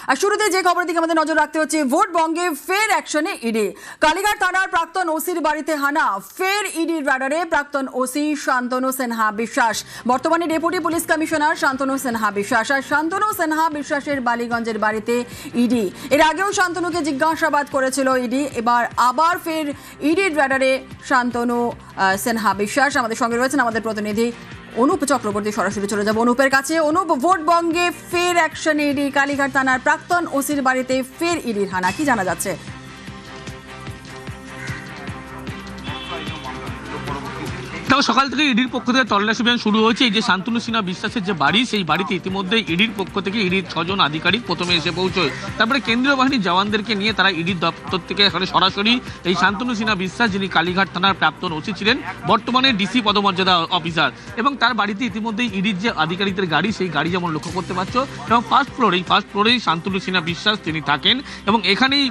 আর শুরুতে যে খবরের দিকে আমাদের নজর রাখতে হচ্ছে, ভোট বঙ্গে ফের অ্যাকশনে ইডি। কালীঘাট থানার প্রাক্তন ওসির বাড়িতে হানা, ফের ইডির রাডারে প্রাক্তন ওসি শান্তনু সিনহা বিশ্বাস। বর্তমানে deputy police commissioner Shantanu Sinha বিশ্বাস। আর শান্তনু সিনহা বিশ্বাসের বালিগঞ্জের বাড়িতে ইডি। এর আগেও শান্তনুকে জিজ্ঞাসাবাদ করেছিল ইডি, এবার আবার ফের ইডির রাডারে শান্তনু সিনহা বিশ্বাস। আমাদের সঙ্গে রয়েছেন আমাদের প্রতিনিধি অনুপ চক্রবর্তী, সরাসরি চলে যাব অনুপের কাছে। অনুপ, ভোট বঙ্গে ফের অ্যাকশন ইডি, কালীঘাট থানার প্রাক্তন ওসির বাড়িতে ফের ইডির হানা, কি জানা যাচ্ছে? সকাল থেকে ইডির পক্ষ থেকে তল্লাশি অভিযান শুরু হয়েছে। এই যে শান্তনু সিনহা বিশ্বাসের যে বাড়ি, সেই বাড়িতে ইতিমধ্যে ইডির পক্ষ থেকে ইডির 6 জন আধিকারিক প্রথমে এসে পৌঁছয়। তারপরে কেন্দ্রীয় বাহিনীর জওয়ানদেরকে নিয়ে তারা ইডির দপ্তর থেকে এখানে সরাসরি এই শান্তনু সিনহা বিশ্বাস, যিনি কালীঘাট থানার প্রাক্তন ওসি ছিলেন, বর্তমানে ডিসি পদমর্যাদা অফিসার, এবং তার বাড়িতে ইতিমধ্যে ইডির যে আধিকারিকদের গাড়ি, সেই গাড়ি যেমন লক্ষ্য করতে পারছো, এবং ফার্স্ট ফ্লোরেই শান্তনু সিনহা বিশ্বাস তিনি থাকেন, এবং এখানেই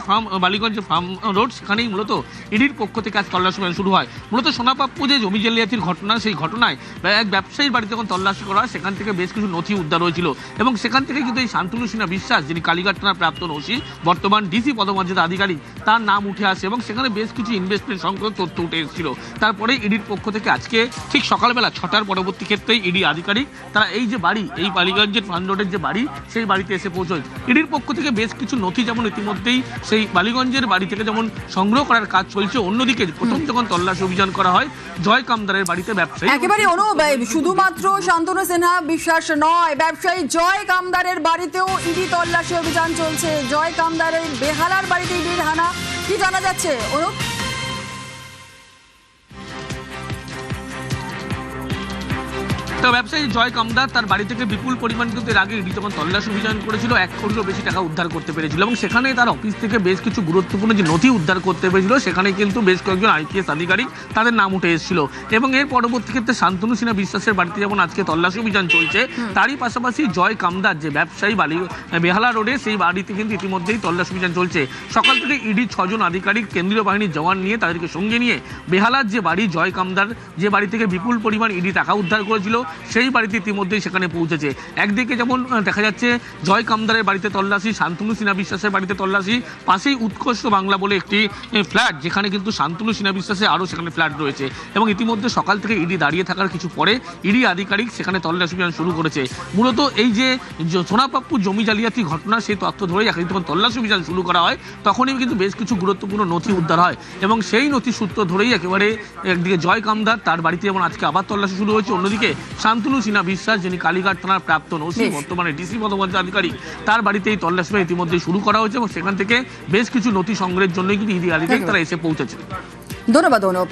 বালিগঞ্জ ফার্ম রোড, সেখানেই মূলত ইডির পক্ষ থেকে আজ তল্লাশি অভিযান শুরু হয়। মূলত সোনাপাপ্পু যে জমি জালিয়াতির ঘটনা, সেই ঘটনায় এক ব্যবসায়ীর বাড়িতে যখন তল্লাশি করা হয়, সেখান থেকে বেশ কিছু নথি উদ্ধার হয়েছিল, এবং সেখান থেকে কিন্তু এই শান্তনু সিনহা বিশ্বাস, যিনি কালীঘাট থানার প্রাক্তন ওসি, বর্তমান ডিসি পদমর্যাদা আধিকারিক, তার নাম উঠে আসে, এবং সেখানে বেশ কিছু ইনভেস্টমেন্ট সংক্রান্ত তথ্য উঠে এসেছিল। তারপরে ইডির পক্ষ থেকে আজকে ঠিক সকালবেলা 6টার পরবর্তী ক্ষেত্রেই ইডি আধিকারিক তারা এই যে বাড়ি, এই বালিগঞ্জের ফার্ম রোডের যে বাড়ি, সেই বাড়িতে এসে পৌঁছয়। ইডির পক্ষ থেকে বেশ কিছু নথি যেমন ইতিমধ্যেই সেই বালিগঞ্জের বাড়ি থেকে যেমন সংগ্রহ করার কাজ চলছে, অন্যদিকে প্রথম যখন তল্লাশি অভিযান করা হয় জয় কামদারের বাড়িতে ব্যবসায়ী, একেবারে শুধুমাত্র শান্তনু সিনহা বিশ্বাস নয়, ব্যবসায়ী জয় কামদারের বাড়িতেও ইডি তল্লাশি অভিযান চলছে। জয় কামদারের বেহালার বাড়িতে ইডির হানা, কি জানা যাচ্ছে অনুপ? তো ব্যবসায়ী জয় কামদার, তার বাড়ি থেকে বিপুল পরিমাণ কিন্তু এর আগে ইডি যখন তল্লাশি অভিযান করেছিল 1 কোটিরও বেশি টাকা উদ্ধার করতে পেরেছিল, এবং সেখানে তার অফিস থেকে বেশ কিছু গুরুত্বপূর্ণ যে নথি উদ্ধার করতে পেরেছিল, সেখানে কিন্তু বেশ কয়েকজন আইপিএস আধিকারিক তাদের নাম উঠে এসেছিল। এবং এর পরবর্তী ক্ষেত্রে শান্তনু সিনহা বিশ্বাসের বাড়িতে যেমন আজকে তল্লাশি অভিযান চলছে, তারই পাশাপাশি জয় কামদার যে ব্যবসায়ী বেহালা রোডে, সেই বাড়িতে কিন্তু ইতিমধ্যেই তল্লাশি অভিযান চলছে। সকাল থেকে ইডি 6 জন আধিকারিক কেন্দ্রীয় বাহিনীর জওয়ান নিয়ে, তাদেরকে সঙ্গে নিয়ে বেহালার যে বাড়ি, জয় কামদার যে বাড়ি থেকে বিপুল পরিমাণ ইডি টাকা উদ্ধার করেছিল, সেই বাড়িতে ইতিমধ্যেই সেখানে পৌঁছেছে। একদিকে যেমন দেখা যাচ্ছে জয় কামদারের বাড়িতে তল্লাশি, শান্তনু সিনহা বিশ্বাসের বাড়িতে তল্লাশি, পাশেই উৎকর্ষ বাংলা বলে একটি ফ্ল্যাট, যেখানে কিন্তু শান্তনু সিনহা বিশ্বাসের আরও সেখানে ফ্ল্যাট রয়েছে, এবং ইতিমধ্যে সকাল থেকে ইডি দাঁড়িয়ে থাকার কিছু পরে ইডি আধিকারিক সেখানে তল্লাশি অভিযান শুরু করেছে। মূলত এই যে সোনাপাপ্পু জমি জালিয়াতি ঘটনা, সেই তথ্য ধরেই যখন তল্লাশি অভিযান শুরু করা হয়, তখনই কিন্তু বেশ কিছু গুরুত্বপূর্ণ নথি উদ্ধার হয়, এবং সেই নথি সূত্র ধরেই একেবারে একদিকে জয় কামদার, তার বাড়িতে যেমন আজকে আবার তল্লাশি শুরু হয়েছে, অন্যদিকে শান্তনু সিনহা বিশ্বাস, যিনি কালীঘাট থানার প্রাক্তন ওসি, বর্তমানে ডিসি পদমর্যাদা আধিকারিক, তার বাড়িতে এই তল্লাশি ইতিমধ্যে শুরু করা হয়েছে, এবং সেখান থেকে বেশ কিছু নথি সংগ্রহের জন্যই কিন্তু ইডি আধিকারিক তারা এসে পৌঁছেছে। ধন্যবাদ অনুপ।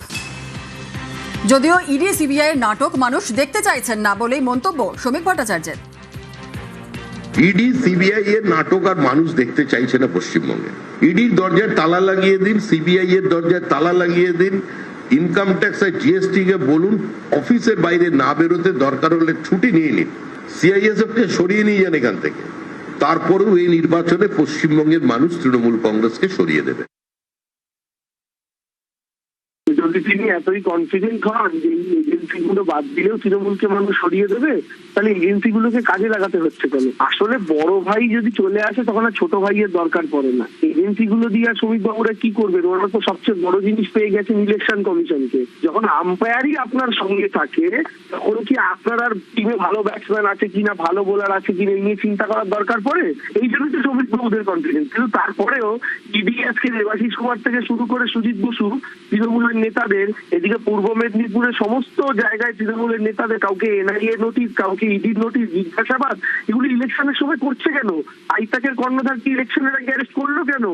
যদিও ইডি সিবিআই এর নাটক মানুষ দেখতে চাইছেন না বলেই মন্তব্য শ্রমিক ভট্টাচার্যের। ইডি সিবিআই এর নাটক আর মানুষ দেখতে চাইছে না পশ্চিমবঙ্গে। ইডির দরজায় তালা লাগিয়ে দিন, সিবিআই এর দরজায় তালা লাগিয়ে দিন, ইনকাম ট্যাক্স আর জিএসটি কে বলুন অফিসের বাইরে না বেরোতে, দরকার হলে ছুটি নিয়ে নিন, সিআইএসএফ কে সরিয়ে নিয়ে যান এখান থেকে। তারপরেও এই নির্বাচনে পশ্চিমবঙ্গের মানুষ তৃণমূল কংগ্রেসকে সরিয়ে দেবে। যদি তিনি এতই কনফিডেন্ট হন যে এই এজেন্সিগুলো বাদ দিলেও তৃণমূলকে মানুষ সরিয়ে দেবে, তাহলে এজেন্সিগুলোকে কাজে লাগাতে হচ্ছে কেন? আসলে বড় ভাই যদি চলে আসে তখন আর ছোট ভাইয়ের দরকার পড়ে না। এজেন্সিগুলো দিয়ে আর শ্রমিক বাবুরা কি করবেন? ওরা তো সবচেয়ে বড় জিনিস পেয়ে গেছেন ইলেকশন কমিশনকে। যখন আম্পায়ারই আপনার সঙ্গে থাকে, তখন কি আপনার আর টিমে ভালো ব্যাটসম্যান আছে কিনা, ভালো বোলার আছে কিনা, এই নিয়ে চিন্তা করার দরকার পড়ে? এই জন্য তো শ্রমিক বাবুদের কনফিডেন্স। কিন্তু তারপরেও ইডি আজকে দেবাশিস কুমার থেকে শুরু করে সুজিত বসু, তৃণমূলের নেতাদের, এদিকে পূর্ব মেদিনীপুরের সমস্ত জায়গায় তৃণমূলের নেতাদের কাউকে এনআইএ নোটিশ, কাউকে ইডির নোটিশ, জিজ্ঞাসাবাদ, এগুলো ইলেকশনের সময় করছে কেন? আইতাকের কর্ণধার কি ইলেকশনের আগে অ্যারেস্ট করলো কেন?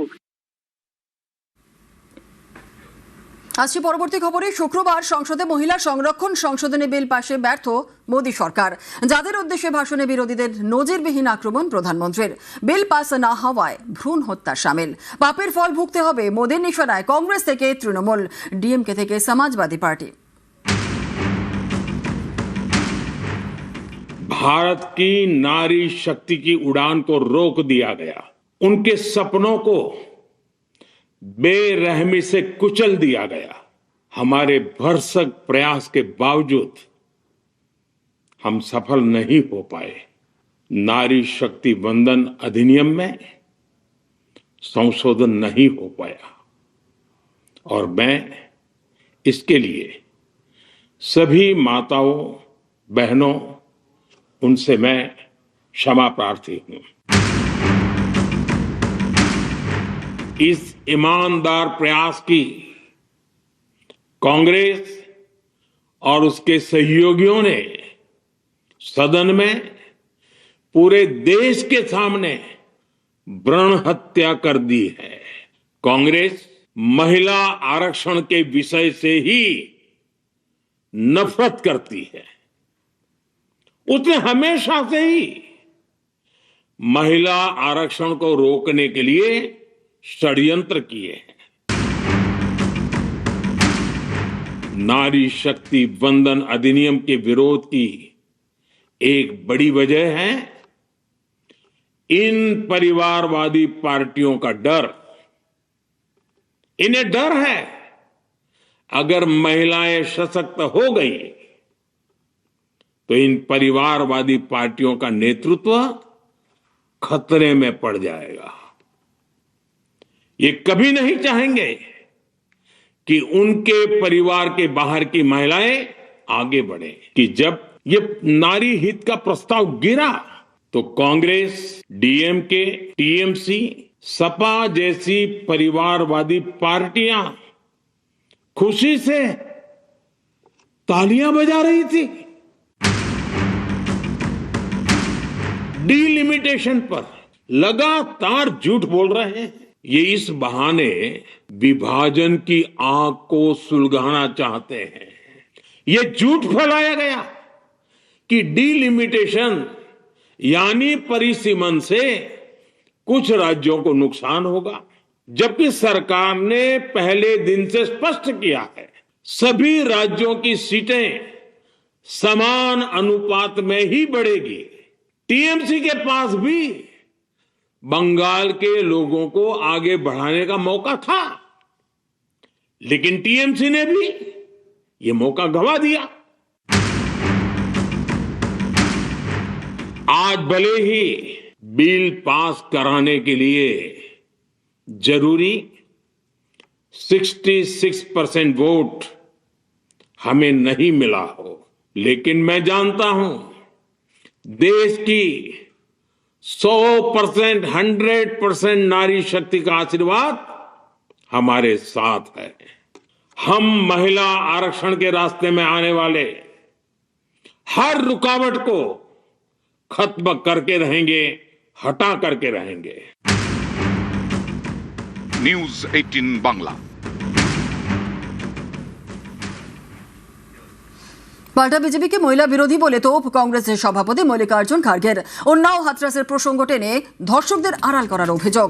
আসছে পরবর্তী খবরে। শুক্রবার সংসদে মহিলা সংরক্ষণ সংশোধনী বিল পাশে ব্যর্থ মোদী সরকার, যাদের উদ্দেশ্যে ভাষণে বিরোধীদের নজিরবিহীন আক্রমণ প্রধানমন্ত্রীর। বিল পাস না হওয়ায় ভ্রূণ হত্যা শামিল। পাপের ফল ভুগতে হবে মোদীর নিশানায় কংগ্রেস থেকে তৃণমূল, ডিএমকে থেকে সমাজবাদী পার্টি। भारत की नारी शक्ति की उड़ान को रोक दिया गया, उनके सपनों को बेरहमी से कुचल दिया गया। हमारे भरसक प्रयास के बावजूद हम सफल नहीं हो पाए। नारी शक्ति वंदन अधिनियम में संशोधन नहीं हो पाया और मैं इसके लिए सभी माताओं बहनों उनसे मैं क्षमा प्रार्थी हूं। इस ईमानदार प्रयास की कांग्रेस और उसके सहयोगियों ने सदन में पूरे देश के सामने भ्रूण हत्या कर दी है। कांग्रेस महिला आरक्षण के विषय से ही नफरत करती है। उसने हमेशा से ही महिला आरक्षण को रोकने के लिए षड्यंत्र किए हैं। नारी शक्ति वंदन अधिनियम के विरोध की एक बड़ी वजह है इन परिवारवादी पार्टियों का डर। इन्हें डर है अगर महिलाएं सशक्त हो गई तो इन परिवारवादी पार्टियों का नेतृत्व खतरे में पड़ जाएगा। ये कभी नहीं चाहेंगे कि उनके परिवार के बाहर की महिलाएं आगे बढ़े। कि जब ये नारी हित का प्रस्ताव गिरा तो कांग्रेस, डीएमके, टीएमसी, सपा जैसी परिवारवादी पार्टियां खुशी से तालियां बजा रही थी। डिलिमिटेशन पर लगातार झूठ बोल रहे हैं। ये इस बहाने विभाजन की आग को सुलगाना चाहते हैं। ये झूठ फैलाया गया कि डिलिमिटेशन यानी परिसीमन से कुछ राज्यों को नुकसान होगा, जबकि सरकार ने पहले दिन से स्पष्ट किया है सभी राज्यों की सीटें समान अनुपात में ही बढ़ेगी। टीएमसी के पास भी बंगाल के लोगों को आगे बढ़ाने का मौका था, लेकिन टीएमसी ने भी ये मौका गंवा दिया। आज भले ही बिल पास कराने के लिए जरूरी 66% वोट हमें नहीं मिला हो, लेकिन मैं जानता हूं देश की 100%, 100% नारी शक्ति का आशीर्वाद हमारे साथ है। हम महिला आरक्षण के रास्ते में आने वाले हर रुकावट को खत्म करके रहेंगे, हटा करके रहेंगे। নিউজ 18 বাংলা। পাল্টা বিজেপিকে মহিলা বিরোধী বলে তোপ কংগ্রেসের সভাপতি মল্লিকার্জুন খার্গের। উন্নাও হাথরাসের প্রসঙ্গ টেনে ধর্ষকদের আড়াল করার অভিযোগ।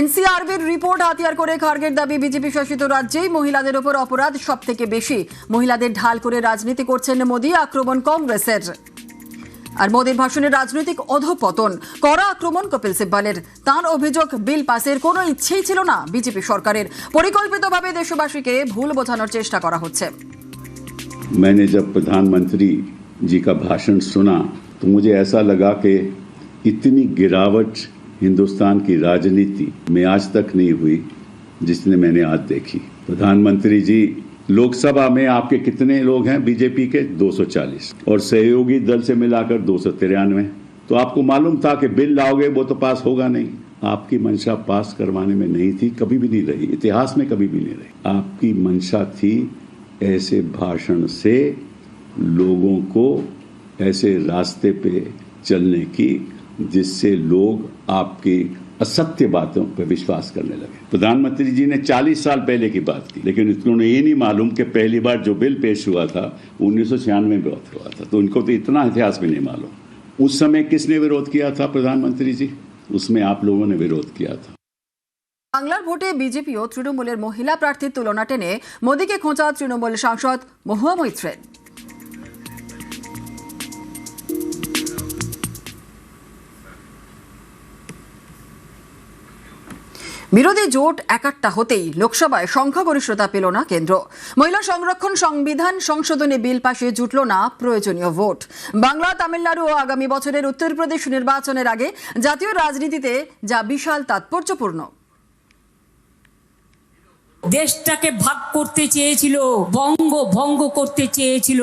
এনসিআরবির রিপোর্ট হাতিয়ার করে খার্গের দাবি বিজেপি শাসিত রাজ্যেই মহিলাদের ওপর অপরাধ সব থেকে বেশি। মহিলাদের ঢাল করে রাজনীতি করছেন মোদী, আক্রমণ কংগ্রেসের। আর মোদীর ভাষণে রাজনৈতিক অধঃপতন, কড়া আক্রমণ কপিল সিব্বলের। তাঁর অভিযোগ বিল পাসের কোনো ইচ্ছেই ছিল না বিজেপি সরকারের, পরিকল্পিতভাবে দেশবাসীকে ভুল বোঝানোর চেষ্টা করা হচ্ছে। मैंने जब प्रधानमंत्री जी का भाषण सुना तो मुझे ऐसा लगा कि इतनी गिरावट हिंदुस्तान की राजनीति में आज तक नहीं हुई जिसने मैंने आज देखी। प्रधानमंत्री जी, लोकसभा में आपके कितने लोग हैं बीजेपी के? 240 और सहयोगी दल से मिलाकर 293। तो आपको मालूम था कि बिल लाओगे वो तो पास होगा नहीं। आपकी मंशा पास करवाने में नहीं थी, कभी भी नहीं रही, इतिहास में कभी भी नहीं रही। आपकी मंशा थी ऐसे भाषण से लोगों को ऐसे रास्ते पे चलने की जिससे लोग आपकी असत्य बातों पर विश्वास करने लगे। प्रधानमंत्री जी ने 40 साल पहले की बात की, लेकिन उन्होंने ये नहीं मालूम कि पहली बार जो बिल पेश हुआ था 1996 में हुआ था। तो उनको तो इतना इतिहास भी नहीं मालूम। उस समय किसने विरोध किया था प्रधानमंत्री जी? उसमें आप लोगों ने विरोध किया था। বাংলার ভোটে বিজেপি ও তৃণমূলের মহিলা প্রার্থীর তুলনা টেনে মোদীকে খোঁচা তৃণমূল সাংসদ মহুয়া মৈত্রের। বিরোধী জোট একাট্টা হতেই লোকসভায় সংখ্যাগরিষ্ঠতা পেল না কেন্দ্র। মহিলা সংরক্ষণ সংবিধান সংশোধনী বিল পাশে জুটল না প্রয়োজনীয় ভোট। বাংলা, তামিলনাড়ু ও আগামী বছরের উত্তরপ্রদেশ নির্বাচনের আগে জাতীয় রাজনীতিতে যা বিশাল তাৎপর্যপূর্ণ। দেশটাকে ভাগ করতে চেয়েছিল, ভঙ্গ করতে চেয়েছিল।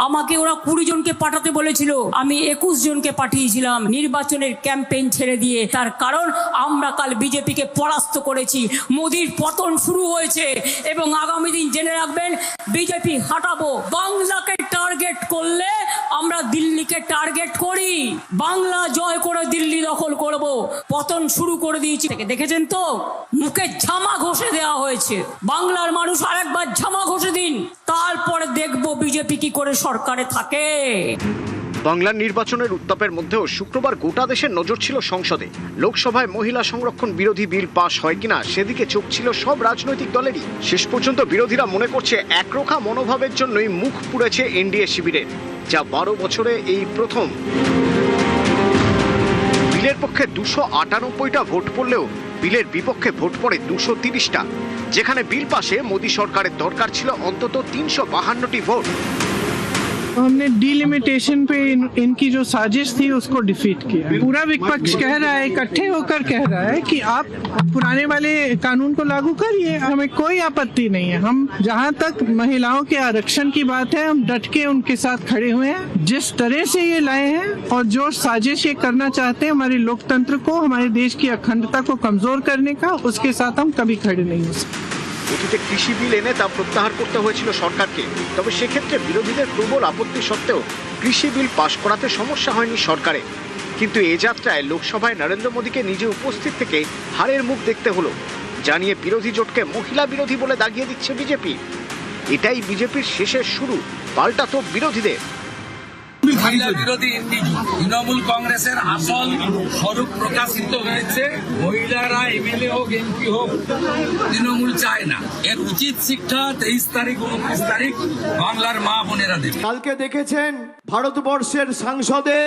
আমাকে ওরা 20 জনকে পাঠাতে বলেছিল, আমি 21 জনকে পাঠিয়েছিলাম নির্বাচনের ক্যাম্পেইন ছেড়ে দিয়ে। তার কারণ আমরা কাল বিজেপিকে পরাস্ত করেছি, মোদির পতন শুরু হয়েছে এবং আগামী দিন জেনে রাখবেন বিজেপি হাঁটাবো। বাংলাকে টার্গেট করলে আমরা দিল্লিকে টার্গেট করি, বাংলা জয় করে দিল্লি দখল করব। পতন শুরু করে দিয়েছি, দেখেছেন তো, মুখে ঝামা ঘষে দেওয়া হয়েছে। বাংলার মানুষ আরেকবার ঝামা ঘষে দিন, তারপরে দেখবো বিজেপি কি করে সরকারে থাকে। বাংলার নির্বাচনের উত্তাপের মধ্যেও শুক্রবার গোটা দেশের নজর ছিল সংসদে। লোকসভায় মহিলা সংরক্ষণ বিরোধী বিল পাশ হয় কিনা সেদিকে চোখ ছিল সব রাজনৈতিক দলেরই। শেষ পর্যন্ত বিরোধীরা মনে করছে একরোখা মনোভাবের জন্যই মুখ পুড়েছে এনডিএ শিবিরের, যা 12 বছরে এই প্রথম। বিলের পক্ষে 298টা ভোট পড়লেও বিলের বিপক্ষে ভোট পড়ে 230টা, যেখানে বিল পাশে মোদী সরকারের দরকার ছিল অন্তত 352টি ভোট। हमने डिलिमिटेशन पे इनकी जो साजिश थी उसको डिफीट किया। पूरा विपक्ष कह रहा है, इकट्ठे होकर कह रहा है कि आप पुराने वाले कानून को लागू करिए, हमें कोई आपत्ति नहीं है। हम जहां तक महिलाओं के आरक्षण की बात है, हम डट के उनके साथ खड़े हुए हैं। जिस तरह से ये लाए हैं और जो साजिश ये करना चाहते हैं हमारे लोकतंत्र को, हमारे देश की अखंडता को कमजोर करने का, उसके साथ हम कभी खड़े नहीं हो सकते। অতীতে কৃষি বিল এনে তা প্রত্যাহার করতে হয়েছিল সরকারকে, তবে সেক্ষেত্রে বিরোধীদের প্রবল আপত্তি সত্ত্বেও কৃষি বিল পাশ করাতে সমস্যা হয়নি সরকারের। কিন্তু এ যাত্রায় লোকসভায় নরেন্দ্র মোদীকে নিজে উপস্থিত থেকে হারের মুখ দেখতে হলো, জানিয়ে বিরোধী জোটকে মহিলা বিরোধী বলে দাগিয়ে দিচ্ছে বিজেপি। এটাই বিজেপির শেষের শুরু, পাল্টা তো বিরোধীদের। মহিলা বিরোধী তৃণমূল কংগ্রেসের আসল স্বরূপ প্রকাশিত হয়েছে। মহিলারা এমএলএ হোক, এমপি হোক, তৃণমূল চায় না। এর উচিত শিক্ষা 23 তারিখ 29 তারিখ বাংলার মা বোনেরা দেবে। কালকে দেখেছেন ভারতবর্ষের সংসদে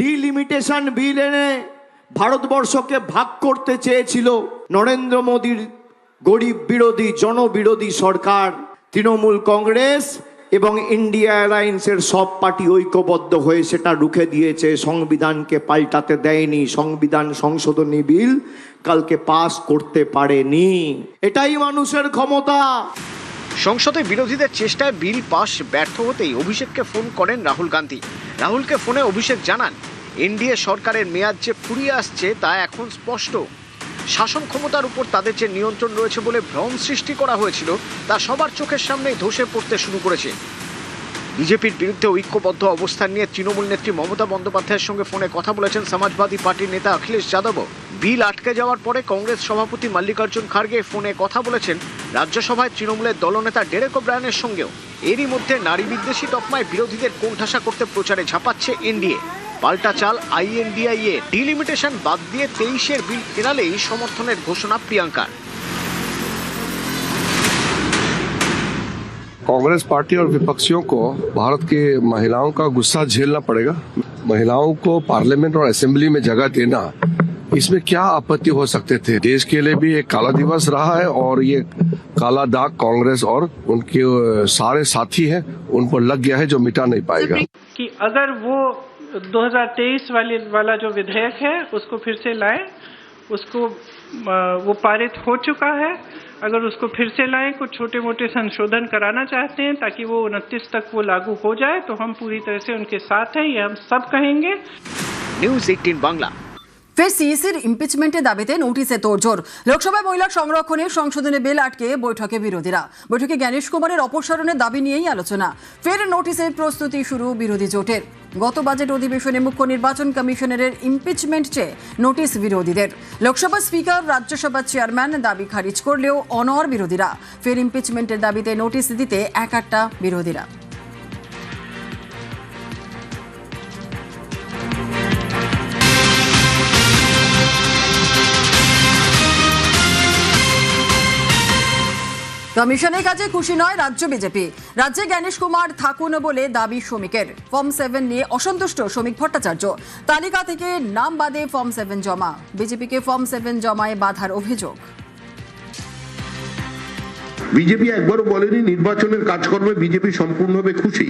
ডিলিমিটেশন বিল এনে ভারতবর্ষকে ভাগ করতে চেয়েছিল নরেন্দ্র মোদীর গরিব বিরোধী জনবিরোধী সরকার। তৃণমূল কংগ্রেস এবং ইন্ডিয়া অ্যালায়েন্সের সব পার্টি ঐক্যবদ্ধ হয়ে সেটা রুখে দিয়েছে, সংবিধানকে পাল্টাতে দেয়নি, সংবিধান সংশোধনী বিল কালকে পাস করতে পারেনি। এটাই মানুষের ক্ষমতা। সংসদে বিরোধীদের চেষ্টায় বিল পাস ব্যর্থ হতেই অভিষেককে ফোন করেন রাহুল গান্ধী। রাহুলকে ফোনে অভিষেক জানান, এনডিএ সরকারের মেয়াদ যে ফুরিয়ে আসছে তা এখন স্পষ্ট। শাসন ক্ষমতার উপর তাদের যে নিয়ন্ত্রণ রয়েছে বলে ভ্রম সৃষ্টি করা হয়েছিল তা সবার চোখের সামনেই ধসে পড়তে শুরু করেছে। বিজেপির বিরুদ্ধে ঐক্যবদ্ধ অবস্থান নিয়ে তৃণমূল নেত্রী মমতা বন্দ্যোপাধ্যায়ের সঙ্গে ফোনে কথা বলেছেন সমাজবাদী পার্টির নেতা অখিলেশ যাদবও। বিল আটকে যাওয়ার পরে কংগ্রেস সভাপতি মল্লিকার্জুন খার্গে ফোনে কথা বলেছেন রাজ্যসভায় তৃণমূলের দলনেতা ডেরেক ওব্রায়ানের সঙ্গেও। এরই মধ্যে নারী বিদ্বেষী তকমায় বিরোধীদের কোণঠাসা করতে প্রচারে ঝাঁপাচ্ছে এনডিএ। পাল্টা চাল আইএনডিআইএ, ডিলিমিটেশন বাদ দিয়ে 23-এর বিল ফেরালেই সমর্থনের ঘোষণা প্রিয়াঙ্কার। कांग्रेस पार्टी और विपक्षियों को भारत की महिलाओं का गुस्सा झेलना पड़ेगा। महिलाओं को पार्लियामेंट और असेंबली में जगह देना, इसमें क्या आपत्ति हो सकते थे। देश के लिए भी एक काला दिवस रहा है और ये काला दाग कांग्रेस और उनके सारे साथी हैं उन पर लग गया है, जो मिटा नहीं पाएगा। कि अगर वो 2023 वाला जो विधेयक है उसको फिर से लाए, उसको वो पारित हो चुका है, अगर उसको फिर से लाएं, कुछ छोटे मोटे संशोधन कराना चाहते हैं ताकि वो 29 तक वो लागू हो जाए, तो हम पूरी तरह से उनके साथ हैं, ये हम सब कहेंगे। নিউজ 18 বাংলা। ফের সিইসির ইমপিচমেন্টের দাবিতে নোটিশে তোড়জোড়। লোকসভায় মহিলা সংরক্ষণের সংশোধনী বিল আটকে বৈঠকে বিরোধীরা। বৈঠকে জ্ঞানেশ কুমারের অপসারণের দাবি নিয়েই আলোচনা। ফের নোটিশের প্রস্তুতি শুরু বিরোধী জোটের। গত বাজেট অধিবেশনে মুখ্য নির্বাচন কমিশনারের ইমপিচমেন্ট চেয়ে নোটিশ বিরোধীদের। লোকসভা স্পিকার, রাজ্যসভা চেয়ারম্যান দাবি খারিজ করলেও অনড় বিরোধীরা। ফের ইমপিচমেন্টের দাবিতে নোটিশ দিতে একাট্টা বিরোধীরা। কমিশনের কাছে খুশি নয় রাজ্য বিজেপি। রাজ্যে জ্ঞানেশ কুমার থাকুন বলে দাবি শ্রমিকের। ফর্ম 7 নিয়ে অসন্তুষ্ট শ্রমিক ভট্টাচার্য। তালিকা থেকে নাম বাদে ফর্ম 7 জমা। বিজেপিকে ফর্ম 7 জমায় বাধার অভিযোগ। বিজেপি একবারও বলেনি নির্বাচনের কাজকর্মে বিজেপি সম্পূর্ণভাবে খুশি।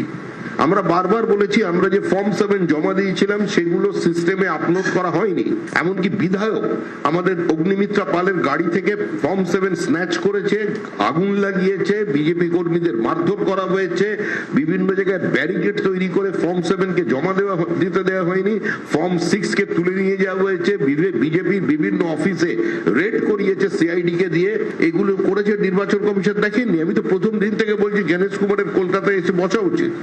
আমরা বারবার বলেছি আমরা যে ফর্ম 7 জমা দিয়েছিলাম সেগুলো সিস্টেমে আপলোড করা হয়নি। এমনকি বিধায়ক আমাদের অগ্নিমিত্রা পালের গাড়ি থেকে ফর্ম 7 স্ন্যাচ করেছে, আগুন লাগিয়েছে, বিজেপি কর্মীদের মারধর করা হয়েছে, বিভিন্ন জায়গায় ব্যারিকেড তৈরি করে ফর্ম 7 কে জমা দিতে দেওয়া হয়নি, ফর্ম 6 কে তুলে নিয়ে যাওয়া হয়েছে, বিজেপির বিভিন্ন অফিসে রেড করিয়েছে সিআইডি কে দিয়ে। এগুলো করেছে নির্বাচন কমিশন দেখেননি? আমি তো প্রথম দিন থেকে বলছি গণেশ কুমারের কলকাতায় এসে বসা উচিত।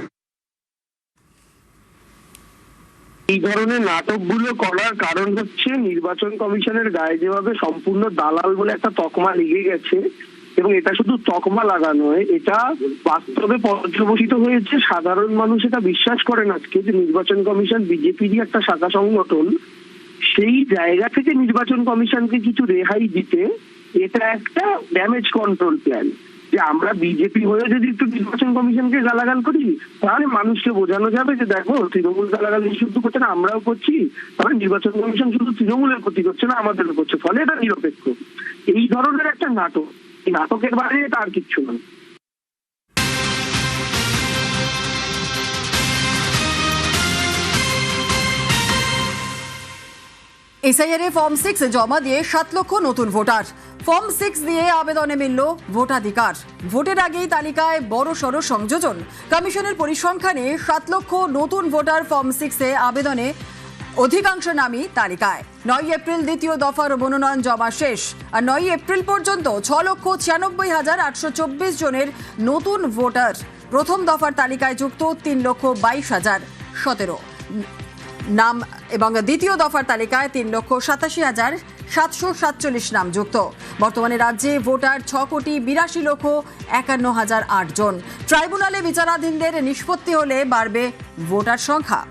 এই ধরনের নাটকগুলো করার কারণ হচ্ছে নির্বাচন কমিশনের গায়ে যেভাবে সম্পূর্ণ দালাল বলে একটা তকমা লেগে গেছে, এবং এটা শুধু তকমা লাগা নয়, এটা বাস্তবে পর্যবসিত হয়েছে। সাধারণ মানুষ এটা বিশ্বাস করেন আজকে যে নির্বাচন কমিশন বিজেপিরই একটা শাখা সংগঠন। সেই জায়গা থেকে নির্বাচন কমিশনকে কিছু রেহাই দিতে এটা একটা ড্যামেজ কন্ট্রোল প্ল্যান, যে আমরা বিজেপি হয়ে যদি একটু নির্বাচন কমিশনকে গালাগাল করি তাহলে মানুষকে বোঝানো যাবে যে দেখো তৃণমূল গালাগাল শুধু করছে না, আমরাও করছি, তাহলে নির্বাচন কমিশন শুধু তৃণমূলের ক্ষতি করছে না, আমাদেরও করছে, ফলে এটা নিরপেক্ষ। এই ধরনের একটা নাটক, এই নাটকের বাইরে এটা আর কিচ্ছু না। এসআইআর ফর্ম 6 জমা দিয়ে 7 লক্ষ নতুন ভোটার। ফর্ম 6 দিয়ে আবেদনে মিলল ভোটাধিকার। ভোটের আগেই তালিকায় বড়সড় সংযোজন। কমিশনের পরিসংখ্যানে 7 লক্ষ নতুন ভোটার ফর্ম 6 এ আবেদনে অধিকাংশ নামই তালিকায়। 9 এপ্রিল দ্বিতীয় দফার মনোনয়ন জমা শেষ। আর 9 এপ্রিল পর্যন্ত 6,96,824 জনের নতুন ভোটার। প্রথম দফার তালিকায় যুক্ত 3,22,017 নাম, এবং দ্বিতীয় দফার তালিকায় 3,87,747 নাম যুক্ত। বর্তমানে রাজ্যে ভোটার 6,82,51,008 জন। ট্রাইব্যুনালে বিচারাধীনদের নিষ্পত্তি হলে বাড়বে ভোটার সংখ্যা।